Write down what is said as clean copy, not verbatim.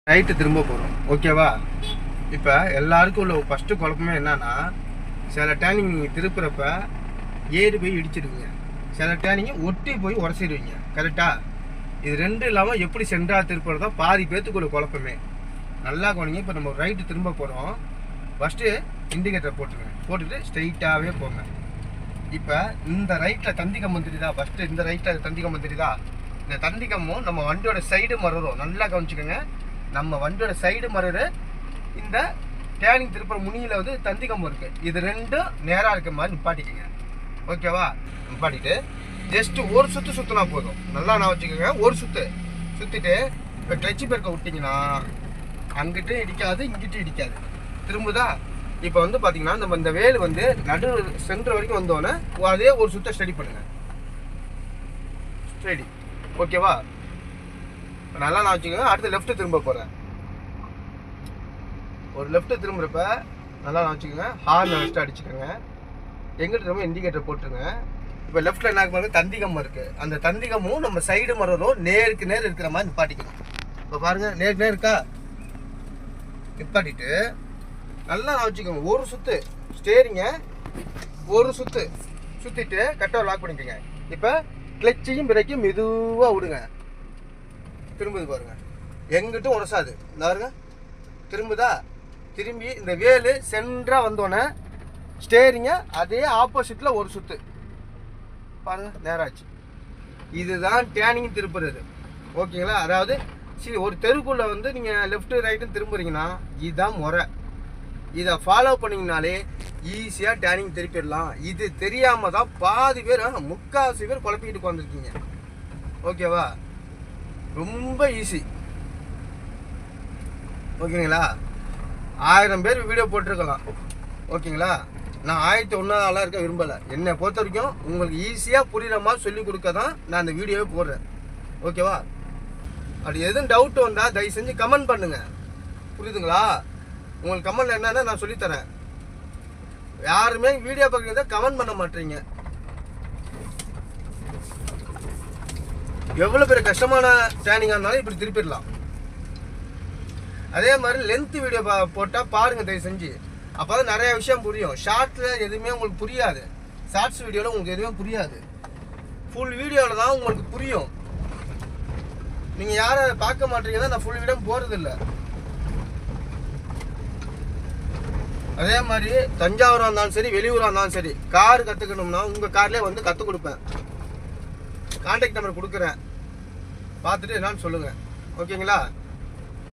Right திரும்ப போகிறோம். ஓகேவா? இப்போ எல்லாருக்கும் உள்ள ஃபஸ்ட்டு குழப்பமே என்னன்னா, சில டேர்னிங் நீங்கள் திருப்புறப்ப ஏறி போய் இடிச்சிடுவீங்க, சில டேர்னிங்க ஒட்டி போய் உடச்சிடுவீங்க. கரெக்டாக? இது ரெண்டும் இல்லாமல் எப்படி சென்டராக திருப்புறதோ பாதி பேர்த்துக்குள்ள குழப்பமே. நல்லா கவனிங்க. இப்போ நம்ம ரைட்டு திரும்ப போகிறோம். ஃபஸ்ட்டு இண்டிகேட்டர் போட்டுருங்க, போட்டுட்டு ஸ்ட்ரைட்டாகவே போங்க. இப்போ இந்த ரைட்டில் தந்தி கம்பம் தெரியுதா? ஃபஸ்ட்டு இந்த ரைட்டில் தந்தி கம்பம் தெரியுதா? இந்த தந்தி கம்பம் நம்ம வண்டியோட சைடு மறுறோம். நல்லா கவனிச்சுக்கோங்க. நம்ம வண்டியோட சைடு மறுற இந்த டேர்னிங் திருப்புற முனியில் வந்து தந்தி கம்பம் இருக்குது. இது ரெண்டும் நேராக இருக்க மாதிரி நிப்பாட்டிக்கோங்க. ஓகேவா? நிப்பாட்டிட்டு ஜஸ்ட்டு ஒரு சுற்று சுற்றினா போதும். நல்லா நான் வச்சுக்கோங்க. ஒரு சுற்று சுற்றிட்டு இப்போ கிளச்சி பெருக்க விட்டிங்கன்னா அங்கிட்டு இடிக்காது, இங்கிட்டு இடிக்காது. திரும்புதா? இப்போ வந்து பார்த்தீங்கன்னா நம்ம இந்த வேல் வந்து நடு சென்டர் வரைக்கும் வந்தோடனே அதே ஒரு சுற்றை ஸ்டடி பண்ணுங்கள். ஸ்டடி. ஓகேவா? நல்லா நான் வச்சுக்கோங்க. அடுத்து லெஃப்ட்டு திரும்ப போகிறேன். ஒரு லெஃப்ட்டு திரும்புறப்ப நல்லா நான் வச்சுக்கோங்க. ஹார்ன் ஃபஸ்ட்டு அடிச்சுக்கோங்க. எங்கிட்ட திரும்ப இண்டிகேட்டர் போட்டுருங்க. இப்போ லெஃப்ட்டில் என்ன பாருங்க, தந்திகம்பம் இருக்குது. அந்த தந்திகமும் நம்ம சைடு மரம் நேருக்கு நேர் இருக்கிற மாதிரி நிப்பாட்டிக்கணும். இப்போ பாருங்கள், நேருக்கு நேர் இருக்கா? நிப்பாட்டிட்டு நல்லா நான் வச்சுக்கோங்க. ஒரு சுற்று ஸ்டேரிங்க ஒரு சுற்று சுற்றிட்டு கரெக்டாக லாக் பண்ணிக்கோங்க. இப்போ கிளச்சையும் பிரேக்கையும் மெதுவாக விடுங்க. திரும்புது பாருங்க, எங்கிட்டும் உரசாது. பாருங்க, திரும்புதா? திரும்பி இந்த வேலு சென்டராக வந்தோடனே ஸ்டேரிங்க அதே ஆப்போசிட்டில் ஒரு சுற்று பாருங்க, நேராச்சு. இதுதான் டேர்னிங் திருப்புறது. ஓகேங்களா? அதாவது சரி, ஒரு தெருக்குள்ளே வந்து நீங்கள் லெஃப்ட்டு ரைட்டு திரும்புறீங்கன்னா இதுதான் முறை. இதை ஃபாலோ பண்ணிங்கனாலே ஈஸியாக டேர்னிங் திருப்பிடலாம். இது தெரியாமல் தான் பாதி பேர், முக்கால்வாசி பேர் குழப்பிக்கிட்டு உட்காந்துருக்கீங்க. ஓகேவா? ரொம்ப ஈஸி. ஓகேங்களா? 1000 பேர் வீடியோ போட்டிருக்கலாம். ஓகேங்களா? நான் 1001 ஆளாக இருக்க விரும்பலை. என்னை பொறுத்த வரைக்கும் உங்களுக்கு ஈஸியாக புரிகிற மாதிரி சொல்லிக் கொடுக்க தான் நான் அந்த வீடியோவே போடுறேன். ஓகேவா? அப்படி எதுவும் டவுட் வந்தால் தயவு செஞ்சு கமெண்ட் பண்ணுங்கள். புரியுதுங்களா? உங்களுக்கு கமெண்ட் என்னன்னா நான் சொல்லித்தரேன். யாருமே வீடியோ பார்க்குறத கமெண்ட் பண்ண மாட்டீங்க. எவ்வளோ பெரிய கஷ்டமான டேர்னிங்காக இருந்தாலும் இப்படி திருப்பிடலாம். அதே மாதிரி லென்த் வீடியோ போட்டால் பாருங்கள் தயவு செஞ்சு. அப்போ தான் நிறைய விஷயம் புரியும். ஷார்ட்டில் எதுவுமே உங்களுக்கு புரியாது. ஷார்ட்ஸ் வீடியோவில் உங்களுக்கு எதுவுமே புரியாது. ஃபுல் வீடியோவில் தான் உங்களுக்கு புரியும். நீங்கள் யாரை பார்க்க மாட்டீங்கன்னா நான் ஃபுல் வீடியோ போகிறதில்ல. அதே மாதிரி தஞ்சாவூராக இருந்தாலும் சரி, வெளியூராக இருந்தாலும் சரி, கார் கற்றுக்கணும்னா உங்கள் கார்லேயே வந்து கற்றுக் கொடுப்பேன். கான்டாக்ட் நம்பர் கொடுக்குறேன், பார்த்துட்டு என்னன்னு சொல்லுங்கள். ஓகேங்களா?